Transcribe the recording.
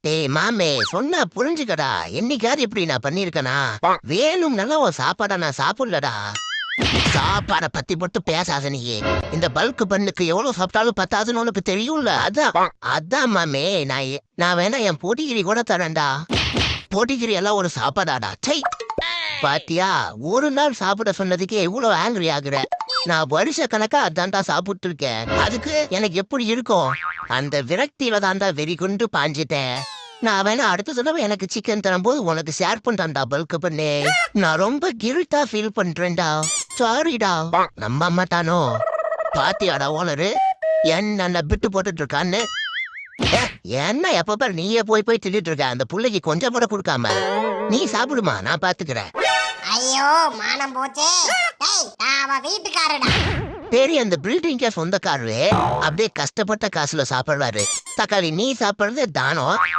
டேய் மாமே சொன்னா புரிஞ்சுக்கடா. என்னைக்காவது இப்படி நான் பண்ணிருக்கனா? வேணும்னால உன் சாப்பாடை நான் சாப்பிடலடா. சாப்பாட பத்தி மட்டும் பேசாத நீ. இந்த பல்க் பண்ணுக்கு எவ்வளவு சாப்பிட்டாலும் பத்தாதுன்னு உனக்கு தெரியும்ல. அதான் மாமே நான் வேணா என் பொடிகிரி கூட தரேன்டா. பொடிகிரி எல்லாம் ஒரு சாப்பாடாடா. சை பாத்தியா, ஒரு நாள் சாப்பிட சொன்னதுக்கே இவ்வளவு ஆங்கிரி ஆகுற. நான் வருஷ கணக்கா அதான்டா சாப்பிட்டு இருக்கேன். அதுக்கு எனக்கு எப்படி இருக்கும்? அந்த விரக்தியில தான்டா வெறி கொண்டு பாஞ்சிட்டேன். நான் வேணா அடுத்த தடவை எனக்கு சிக்கன் தரும்போது உனக்கு ஷேர் பண்றேன்டா பல்க் பண்ணு. நான் ரொம்ப கில்ட்டா ஃபீல் பண்றேன்டா. சாரிடா. நம்ம மாட்டானோ? பாத்தியாடா ஓனரு என்ன விட்டு போட்டுட்டு இருக்கான்னு. என்ன எப்ப பாரு நீயே போய் போய் திட்டிட்டு இருக்க. அந்த புள்ளைக்கு கொஞ்சம் கூட கொடுக்காம நீ சாப்பிடுமா, நான் பாத்துக்கிறேன். ஐயோ மானம் போச்சே. டேய் நான் அவ வீட்டுக்காரடா. சரி, அந்த பில்டிங்க சொந்தக்காரரு அப்படியே கஷ்டப்பட்ட காசுல சாப்பிடுறாரு. தக்காளி நீ சாப்பிடுறது தானம்.